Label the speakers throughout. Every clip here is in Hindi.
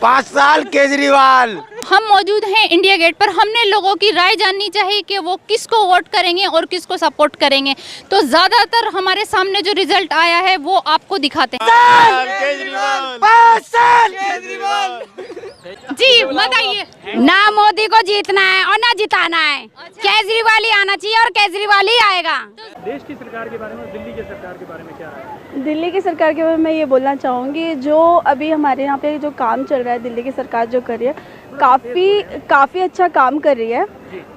Speaker 1: 5 साल केजरीवाल।
Speaker 2: हम मौजूद हैं इंडिया गेट पर। हमने लोगों की राय जाननी चाहिए कि वो किसको वोट करेंगे और किसको सपोर्ट करेंगे। तो ज्यादातर हमारे सामने जो रिजल्ट आया है वो आपको दिखाते हैं। जी बताइए।
Speaker 3: ना मोदी को जीतना है और ना जिताना है। केजरीवाल ही आना चाहिए और केजरीवाल ही आएगा।
Speaker 4: देश की सरकार के बारे में, दिल्ली की सरकार के बारे में क्या राय है?
Speaker 5: दिल्ली की सरकार के बारे में ये बोलना चाहूँगी, जो अभी हमारे यहाँ पे जो काम चल रहा है, दिल्ली की सरकार जो कर रही है काफ़ी अच्छा काम कर रही है।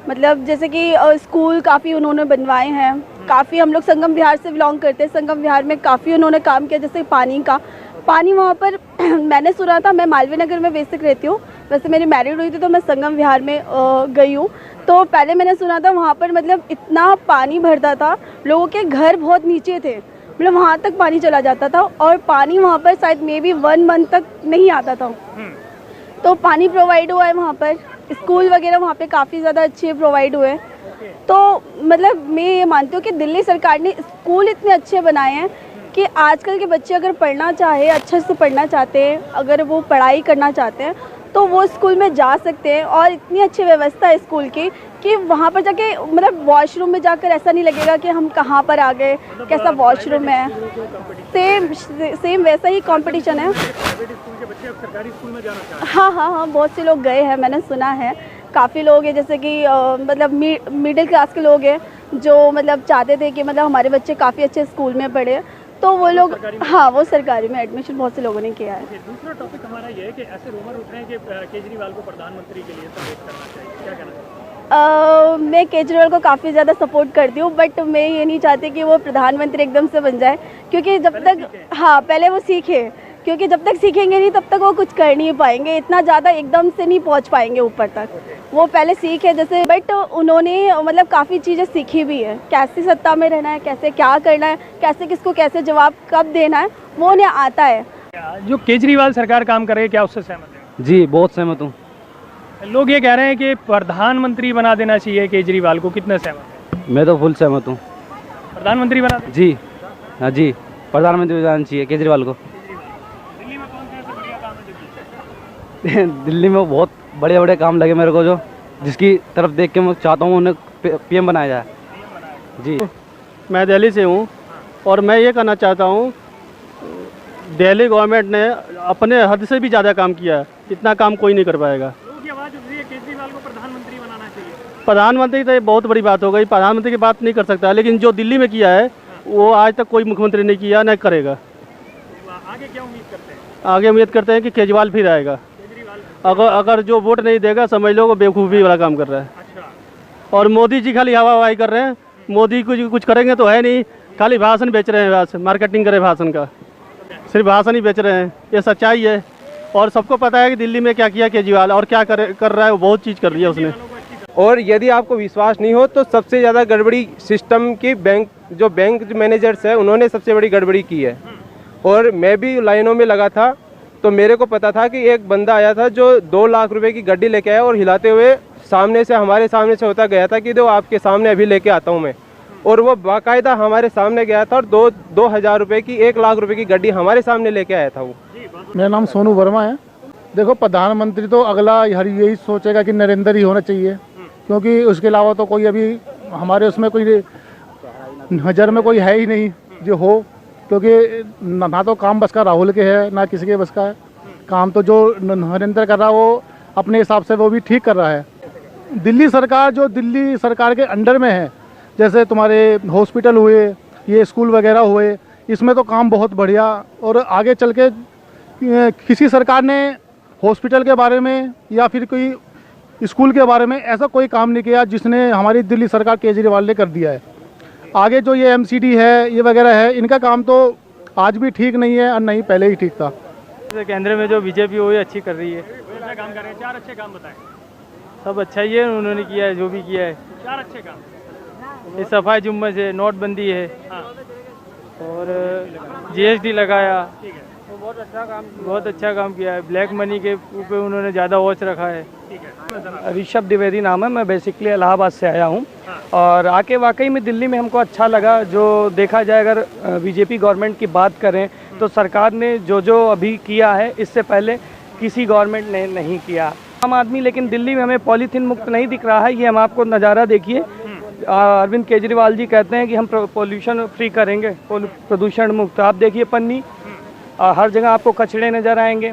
Speaker 5: मतलब जैसे कि स्कूल काफ़ी उन्होंने बनवाए हैं। काफ़ी, हम लोग संगम विहार से बिलोंग करते हैं, संगम विहार में काफ़ी उन्होंने काम किया। जैसे पानी वहाँ पर मैंने सुना था, मैं मालवीय नगर में बेसिक रहती हूँ, वैसे मेरी मैरिड हुई थी तो मैं संगम विहार में गई हूँ। तो पहले मैंने सुना था वहाँ पर मतलब इतना पानी भरता था, लोगों के घर बहुत नीचे थे, मतलब वहाँ तक पानी चला जाता था और पानी वहाँ पर शायद मे बी 1 मंथ तक नहीं आता था। तो पानी प्रोवाइड हुआ है वहाँ पर, स्कूल वगैरह वहाँ पे काफ़ी ज़्यादा अच्छे प्रोवाइड हुए हैं। तो मतलब मैं ये मानती हूँ कि दिल्ली सरकार ने स्कूल इतने अच्छे बनाए हैं कि आजकल के बच्चे अगर पढ़ना चाहे, अच्छे से पढ़ना चाहते हैं, अगर वो पढ़ाई करना चाहते हैं तो वो स्कूल में जा सकते हैं। और इतनी अच्छी व्यवस्था है स्कूल की कि वहाँ पर जाके मतलब वॉशरूम में जाकर ऐसा नहीं लगेगा कि हम कहाँ पर आ गए, कैसा वॉशरूम है। सेम वैसा ही कंपटीशन है। हाँ, बहुत से लोग गए हैं, मैंने सुना है। काफ़ी लोग हैं जैसे कि मतलब मिडिल क्लास के लोग हैं जो मतलब चाहते थे कि मतलब हमारे बच्चे काफ़ी अच्छे स्कूल में पढ़े, तो वो लोग, हाँ, वो सरकारी में एडमिशन बहुत से लोगों ने किया है।
Speaker 4: दूसरा टॉपिक हमारा ये है कि ऐसे रूमर उठ रहे हैं कि केजरीवाल को प्रधानमंत्री के लिए सपोर्ट करना चाहिए, क्या कहना चाहिए?
Speaker 5: मैं केजरीवाल को काफ़ी ज़्यादा सपोर्ट करती हूँ, बट मैं ये नहीं चाहती कि वो प्रधानमंत्री एकदम से बन जाए, क्योंकि जब तक, हाँ, पहले वो सीखे, क्योंकि जब तक सीखेंगे नहीं तब तक वो कुछ कर नहीं पाएंगे, इतना ज़्यादा एकदम से नहीं पहुँच पाएंगे ऊपर तक। वो पहले सीखे जैसे, बट उन्होंने मतलब काफ़ी चीज़ें सीखी भी है, कैसे सत्ता में रहना है, कैसे क्या करना है, कैसे किसको कैसे जवाब कब देना है, वो उन्हें आता है।
Speaker 4: जो केजरीवाल सरकार काम कर रही है, क्या उससे सहमत है?
Speaker 6: जी, बहुत सहमत हूँ।
Speaker 4: लोग ये कह रहे हैं कि प्रधानमंत्री बना देना चाहिए केजरीवाल को, कितना सहमत है?
Speaker 6: मैं तो फुल सहमत हूँ।
Speaker 4: प्रधानमंत्री बना दें?
Speaker 6: जी, हाँ जी, प्रधानमंत्री बनाना चाहिए केजरीवाल को।
Speaker 4: दिल्ली में कौन सा बढ़िया काम है जो किया?
Speaker 6: दिल्ली में बहुत बड़े बड़े काम लगे मेरे को, जो जिसकी तरफ देख के मैं चाहता हूँ उन्हें पीएम बनाया जाए। जी,
Speaker 7: मैं दिल्ली से हूँ और मैं ये कहना चाहता हूँ, दिल्ली गवर्नमेंट ने अपने हद से भी ज़्यादा काम किया है, इतना काम कोई नहीं कर पाएगा।
Speaker 4: लोगों की आवाज़ उठ रही है केजरीवाल को प्रधानमंत्री बनाना चाहिए।
Speaker 7: प्रधानमंत्री तो ये बहुत बड़ी बात हो गई, प्रधानमंत्री की बात नहीं कर सकता, लेकिन जो दिल्ली में किया है वो आज तक कोई मुख्यमंत्री नहीं किया, न करेगा।
Speaker 4: आगे क्या उम्मीद करते हैं?
Speaker 7: आगे उम्मीद करते हैं कि केजरीवाल फिर आएगा। अगर जो वोट नहीं देगा समझ लो वो बेवकूफ़ी वाला काम कर रहा है।
Speaker 4: अच्छा।
Speaker 7: और मोदी जी खाली हवा हवाई कर रहे हैं, मोदी कुछ करेंगे तो है नहीं, खाली भाषण बेच रहे हैं, बस मार्केटिंग करे भाषण का, सिर्फ भाषण ही बेच रहे हैं, ये सच्चाई है। और सबको पता है कि दिल्ली में क्या किया केजरीवाल और क्या कर रहा है, वो बहुत चीज़ कर रही है उसने।
Speaker 8: और यदि आपको विश्वास नहीं हो तो सबसे ज़्यादा गड़बड़ी सिस्टम की बैंक मैनेजर्स है, उन्होंने सबसे बड़ी गड़बड़ी की है। और मैं भी लाइनों में लगा था तो मेरे को पता था कि एक बंदा आया था जो 2 लाख रुपए की गड्डी लेके आया और हिलाते हुए हमारे सामने से होता गया था कि दो आपके सामने अभी लेके आता हूँ मैं। और वो बाकायदा हमारे सामने गया था और 2,000 रुपये की 1 लाख रुपए की गड्डी हमारे सामने लेके आया था वो।
Speaker 9: मेरा नाम सोनू वर्मा है। देखो, प्रधानमंत्री तो अगला हर यही सोचेगा कि नरेंद्र ही होना चाहिए, क्योंकि उसके अलावा तो कोई अभी हमारे उसमें कोई नज़र में कोई है ही नहीं जो हो, क्योंकि ना तो काम बस का राहुल के है ना किसी के बस का है। काम तो जो नरेंद्र कर रहा है वो अपने हिसाब से वो भी ठीक कर रहा है। दिल्ली सरकार जो दिल्ली सरकार के अंडर में है, जैसे तुम्हारे हॉस्पिटल हुए, ये स्कूल वगैरह हुए, इसमें तो काम बहुत बढ़िया। और आगे चल के किसी सरकार ने हॉस्पिटल के बारे में या फिर कोई स्कूल के बारे में ऐसा कोई काम नहीं किया जिसने हमारी दिल्ली सरकार केजरीवाल ने कर दिया है। आगे जो ये एमसीडी है, ये वगैरह है, इनका काम तो आज भी ठीक नहीं है और नहीं पहले ही ठीक था।
Speaker 4: केंद्र में जो बीजेपी वो अच्छी कर रही है। क्या काम कर रहे हैं? 4 अच्छे काम बताएं। सब अच्छा ही है, उन्होंने किया है जो भी किया है। 4 अच्छे काम, ये सफाई जुम्मे से, नोटबंदी है, और जीएसटी लगाया, बहुत अच्छा काम किया है। ब्लैक मनी के ऊपर उन्होंने ज़्यादा वॉच रखा है।
Speaker 10: ऋषभ द्विवेदी नाम है, मैं बेसिकली इलाहाबाद से आया हूँ और आके वाकई में दिल्ली में हमको अच्छा लगा। जो देखा जाए, अगर बीजेपी गवर्नमेंट की बात करें तो सरकार ने जो अभी किया है, इससे पहले किसी गवर्नमेंट ने नहीं किया। आम आदमी लेकिन दिल्ली में हमें पॉलीथीन मुक्त नहीं दिख रहा है। ये हम आपको नज़ारा देखिए, अरविंद केजरीवाल जी कहते हैं कि हम पोल्यूशन फ्री करेंगे, प्रदूषण मुक्त। आप देखिए पन्नी, हर जगह आपको कचड़े नज़र आएंगे।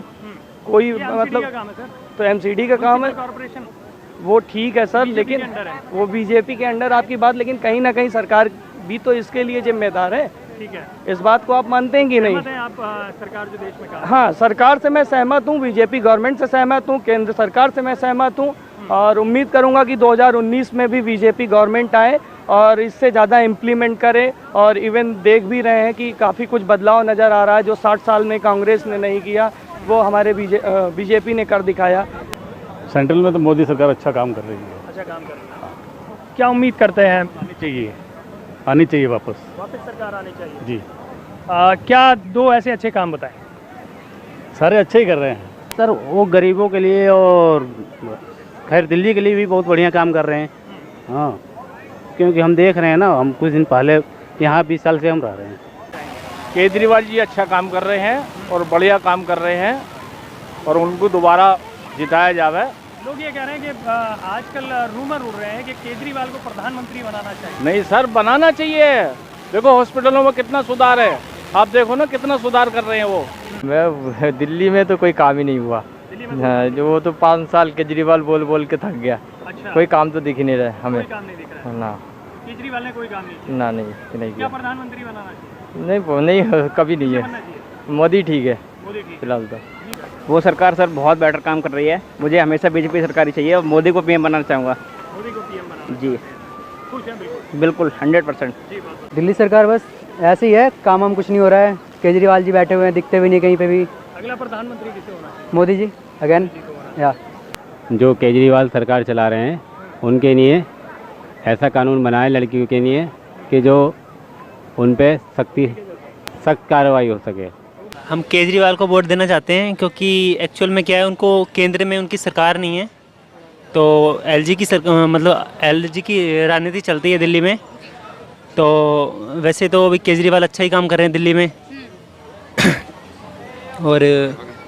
Speaker 10: कोई मतलब तो एमसीडी का काम है, वो ठीक है सर, लेकिन वो बीजेपी के अंडर आपकी बात, लेकिन कहीं ना कहीं सरकार भी तो इसके लिए जिम्मेदार है। ठीक है, इस बात को आप मानते हैं कि नहीं? आप सरकार जो देश में काम, हाँ, सरकार से मैं सहमत हूँ, बीजेपी गवर्नमेंट से सहमत हूँ, केंद्र सरकार से मैं सहमत हूँ, और उम्मीद करूँगा कि 2019 में भी बीजेपी गवर्नमेंट आए और इससे ज़्यादा इम्प्लीमेंट करे। और इवन देख भी रहे हैं कि काफ़ी कुछ बदलाव नज़र आ रहा है, जो 60 साल में कांग्रेस ने नहीं किया वो हमारे बीजेपी ने कर दिखाया।
Speaker 11: सेंट्रल में तो मोदी सरकार अच्छा काम कर रही है।
Speaker 4: अच्छा काम कर रही है। क्या उम्मीद करते हैं?
Speaker 11: आनी चाहिए वापस
Speaker 4: सरकार आनी चाहिए
Speaker 11: जी।
Speaker 4: क्या दो ऐसे अच्छे काम बताएं?
Speaker 11: सारे अच्छे ही कर रहे हैं
Speaker 6: सर, वो गरीबों के लिए और खैर दिल्ली के लिए भी बहुत बढ़िया काम कर रहे हैं। हाँ, क्योंकि हम देख रहे हैं ना, हम कुछ दिन पहले यहाँ 20 साल से हम रह रहे हैं।
Speaker 12: केजरीवाल जी अच्छा काम कर रहे हैं और बढ़िया काम कर रहे हैं और उनको दोबारा जिताया जावे।
Speaker 4: लोग ये कह रहे हैं कि आजकल रूमर उड़ रहे हैं कि केजरीवाल को प्रधानमंत्री बनाना चाहिए।
Speaker 12: नहीं सर, बनाना चाहिए। देखो हॉस्पिटलों में कितना सुधार है, आप देखो ना कितना सुधार कर रहे हैं वो।
Speaker 13: मैं दिल्ली में तो कोई काम ही नहीं हुआ। हाँ, जो वो तो 5 साल केजरीवाल बोल बोल के थक गया। अच्छा। कोई काम तो दिख ही नहीं रहा है हमें।
Speaker 4: कोई काम नहीं दिख रहा है।
Speaker 13: ना,
Speaker 4: केजरीवाल ने कोई काम नहीं किया।
Speaker 13: ना, नहीं
Speaker 4: क्या
Speaker 13: किया।
Speaker 4: प्रधानमंत्री बनाना चाहिए?
Speaker 13: नहीं कभी नहीं है। मोदी ठीक है फिलहाल तो।
Speaker 14: वो सरकार सर बहुत बेटर काम कर रही है। मुझे हमेशा बीजेपी सरकार ही चाहिए और मोदी को पीएम बनाना चाहूँगा।
Speaker 4: मोदी को पीएम बनाना
Speaker 14: जी,
Speaker 4: खुश हैं?
Speaker 14: बिल्कुल 100%।
Speaker 6: दिल्ली सरकार बस ऐसे ही है, काम हम कुछ नहीं हो रहा है। केजरीवाल जी बैठे हुए हैं, दिखते भी नहीं कहीं पे भी।
Speaker 4: अगला प्रधानमंत्री किसे होना चाहिए?
Speaker 6: मोदी जी अगेन। या
Speaker 11: जो केजरीवाल सरकार चला रहे हैं उनके लिए ऐसा कानून बनाए लड़कियों के लिए कि जो उन पे सख्त कार्रवाई हो सके।
Speaker 15: हम केजरीवाल को वोट देना चाहते हैं क्योंकि एक्चुअल में क्या है, उनको केंद्र में उनकी सरकार नहीं है, तो एलजी की राजनीति चलती है दिल्ली में। तो वैसे तो अभी केजरीवाल अच्छा ही काम कर रहे हैं दिल्ली में और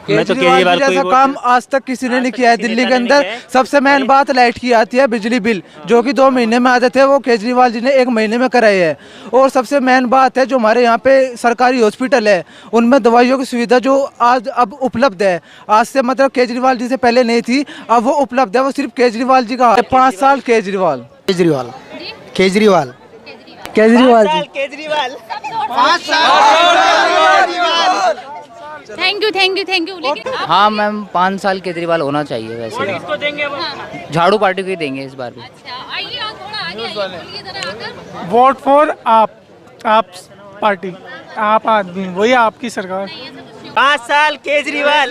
Speaker 15: मैं तो केजरीवाल को
Speaker 1: जैसा काम आज तक किसी ने नहीं किया है दिल्ली के अंदर। सबसे मेन बात लाइट की आती है, बिजली बिल जो कि 2 महीने में आते थे वो केजरीवाल जी ने 1 महीने में कराए हैं। और सबसे मेन बात है जो हमारे यहाँ पे सरकारी हॉस्पिटल है उनमें दवाइयों की सुविधा जो आज अब उपलब्ध है, आज से मतलब केजरीवाल जी से पहले नहीं थी, अब वो उपलब्ध है। वो सिर्फ केजरीवाल जी का 5 साल केजरीवाल
Speaker 6: केजरीवाल
Speaker 1: केजरीवाल
Speaker 6: केजरीवाल
Speaker 2: थैंक यू। लेकिन
Speaker 16: हाँ मैम, 5 साल केजरीवाल होना चाहिए वैसे।
Speaker 4: किसको देंगे वो?
Speaker 16: झाड़ू पार्टी को ही देंगे इस बार भी।
Speaker 2: अच्छा, आइए आप थोड़ा आगे आइए, बोलिए जरा आकर।
Speaker 17: वोट फॉर आप पार्टी, आप आदमी, वही आपकी सरकार।
Speaker 15: 5 साल केजरीवाल।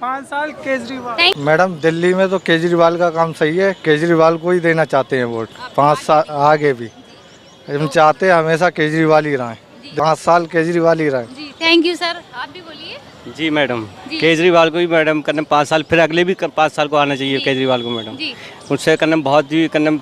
Speaker 17: 5 साल केजरीवाल।
Speaker 9: मैडम दिल्ली में तो केजरीवाल का काम सही है, केजरीवाल को ही देना चाहते हैं वोट। 5 साल आगे भी हम चाहते हैं हमेशा केजरीवाल ही रहें, 5 साल केजरीवाल ही रहें।
Speaker 2: थैंक यू सर, आप भी बोलिए।
Speaker 18: जी मैडम, केजरीवाल को भी मैडम करने 5 साल, फिर अगले भी 5 साल को आना चाहिए केजरीवाल को मैडम। उससे करने बहुत ही करने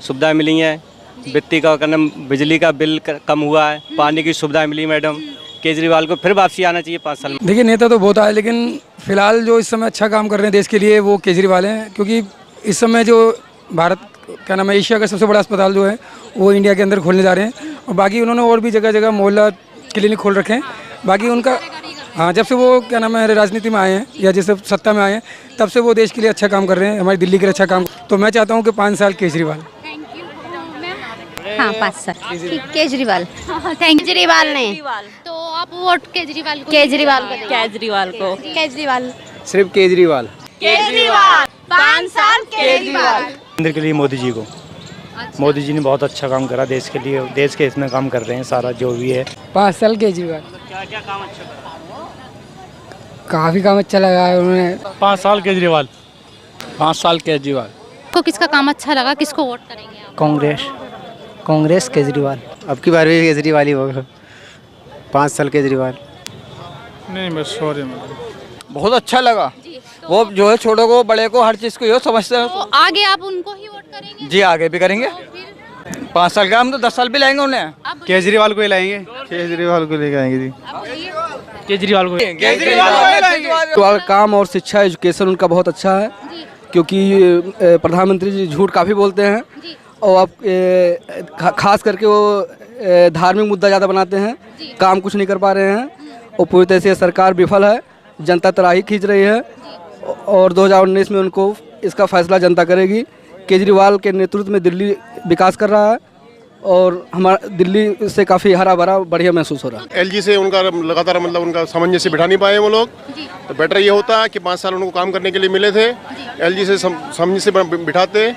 Speaker 18: सुविधाएं मिली हैं, वित्तीय का करने बिजली का बिल कम हुआ है, पानी की सुविधाएं मिली मैडम। केजरीवाल को फिर वापसी आना चाहिए 5 साल में।
Speaker 19: देखिए नेता तो बहुत आए, लेकिन फिलहाल जो इस समय अच्छा काम कर रहे हैं देश के लिए वो केजरीवाल हैं, क्योंकि इस समय जो भारत क्या नाम है, एशिया का सबसे बड़ा अस्पताल जो है वो इंडिया के अंदर खोलने जा रहे हैं। और बाकी उन्होंने और भी जगह जगह मोहल्ला क्लिनिक खोल रखे हैं। बाकी उनका हाँ, जब से वो क्या नाम है राजनीति में आए हैं या जैसे सत्ता में आए हैं तब से वो देश के लिए अच्छा काम कर रहे हैं, हमारी दिल्ली के लिए अच्छा काम। तो मैं चाहता हूँ कि 5 साल केजरीवाल।
Speaker 3: हाँ 5 साल केजरीवाल।
Speaker 2: केजरीवाल ने तो आप वोट केजरीवाल को?
Speaker 3: केजरीवाल
Speaker 13: सिर्फ केजरीवाल।
Speaker 3: 5 साल केजरीवाल।
Speaker 20: केंद्र के लिए मोदी जी को। मोदी जी ने बहुत अच्छा काम करा देश के लिए, देश के इसमें काम कर रहे हैं सारा जो भी है।
Speaker 19: 5 साल केजरीवाल।
Speaker 4: क्या काम अच्छा करा?
Speaker 19: काफ़ी काम अच्छा लगा है उन्होंने।
Speaker 20: 5 साल केजरीवाल।
Speaker 13: 5 साल केजरीवाल।
Speaker 2: को किसका काम अच्छा लगा, किसको वोट करेंगे आप?
Speaker 6: कांग्रेस केजरीवाल। अब की बार भी केजरीवाल ही होगा। 5 साल केजरीवाल।
Speaker 17: नहीं बस सॉरी,
Speaker 13: बहुत अच्छा लगा। वो जो है छोटों को बड़े को हर चीज़ को यो समझते हैं।
Speaker 2: तो आगे आप उनको ही वोट करेंगे?
Speaker 13: जी आगे भी करेंगे। 5 साल का हम तो 10 साल भी लाएंगे उन्हें।
Speaker 9: केजरीवाल को ही लाएंगे, केजरीवाल को लेके आएंगे जी।
Speaker 4: केजरीवाल को।
Speaker 21: केजरीवाल काम और शिक्षा एजुकेशन उनका बहुत अच्छा है, क्योंकि प्रधानमंत्री जी झूठ काफ़ी बोलते हैं और अब खास करके वो धार्मिक मुद्दा ज़्यादा बनाते हैं, काम कुछ नहीं कर पा रहे हैं और पूरी तरह से सरकार विफल है, जनता तराही खींच रही है और 2019 में उनको इसका फैसला जनता करेगी। केजरीवाल के नेतृत्व में दिल्ली विकास कर रहा है और हमारा दिल्ली से काफ़ी हरा भरा बढ़िया महसूस हो रहा है।
Speaker 22: एलजी से उनका लगातार मतलब उनका सामंजस्य बिठा नहीं पाए वो लोग, तो बेटर ये होता कि 5 साल उनको काम करने के लिए मिले थे, एलजी से सामंजस्य बिठाते।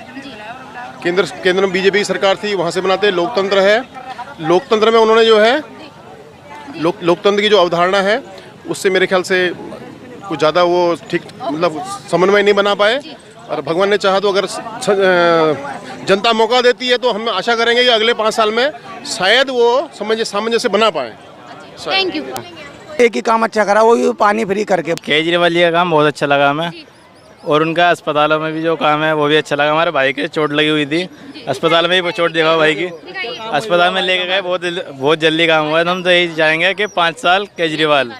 Speaker 22: केंद्र में बीजेपी सरकार थी, वहाँ से बनाते। लोकतंत्र है, लोकतंत्र में उन्होंने जो है लोकतंत्र की जो अवधारणा है उससे मेरे ख्याल से कुछ ज़्यादा वो ठीक मतलब समन्वय नहीं बना पाए। और भगवान ने चाहा तो अगर जनता मौका देती है तो हम आशा करेंगे कि अगले 5 साल में शायद वो सामंजस्य बना पाए।
Speaker 2: Thank you.
Speaker 23: एक ही काम अच्छा करा, वो पानी फ्री करके।
Speaker 13: केजरीवाल जी का काम बहुत अच्छा लगा हमें, और उनका अस्पतालों में भी जो काम है वो भी अच्छा लगा। हमारे भाई के चोट लगी हुई थी, अस्पताल में ही चोट देखा भाई की, अस्पताल में लेके गए, बहुत जल्दी काम हुआ है। तो हम तो यही चाहेंगे कि 5 साल केजरीवाल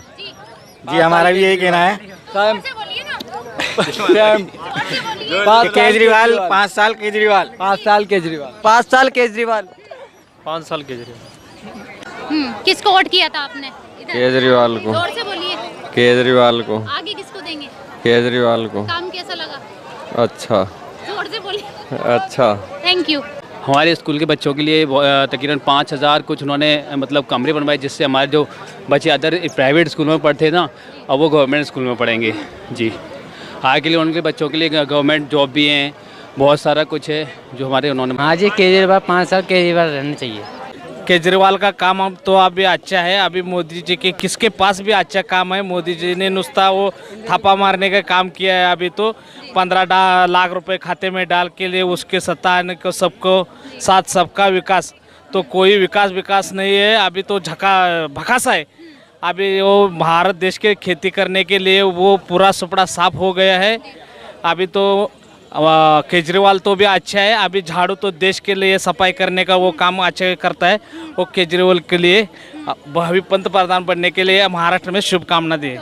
Speaker 13: जी, हमारा भी यही कहना है। केजरीवाल 5 साल, केजरीवाल 5 साल, केजरीवाल 5 साल, केजरीवाल
Speaker 4: 5 साल केजरीवाल।
Speaker 2: किसको वोट किया था आपने?
Speaker 24: केजरीवाल को।
Speaker 2: जोर से बोलिए।
Speaker 24: केजरीवाल को।
Speaker 2: आगे किसको देंगे?
Speaker 24: केजरीवाल को।
Speaker 2: काम कैसा लगा?
Speaker 24: अच्छा।
Speaker 2: जोर से बोलिए।
Speaker 24: अच्छा।
Speaker 2: Thank you.
Speaker 25: हमारे स्कूल के बच्चों के लिए तकरीबन 5000 कुछ उन्होंने मतलब कमरे बनवाए, जिससे हमारे जो बच्चे अदर प्राइवेट स्कूल में पढ़ते ना, अब वो गवर्नमेंट स्कूल में पढ़ेंगे जी। आगे के लिए उनके बच्चों के लिए गवर्नमेंट जॉब भी हैं, बहुत सारा कुछ है जो हमारे उन्होंने।
Speaker 16: हाँ जी, केजरीवाल 5 साल केजरीवाल रहना चाहिए।
Speaker 13: केजरीवाल का काम अब तो अभी अच्छा है, अभी मोदी जी के किसके पास भी अच्छा काम है। मोदी जी ने नुस्ता वो थापा मारने का काम किया है, अभी तो 15 लाख रुपए खाते में डाल के लिए उसके सत्ता आने को सबको साथ सबका विकास, तो कोई विकास नहीं है। अभी तो भकासा है। अभी वो भारत देश के खेती करने के लिए वो पूरा सुपड़ा साफ हो गया है। अभी तो केजरीवाल तो भी अच्छा है, अभी झाड़ू तो देश के लिए सफाई करने का वो काम अच्छा करता है। वो केजरीवाल के लिए भावी पंतप्रधान बनने के लिए महाराष्ट्र में शुभकामना दी।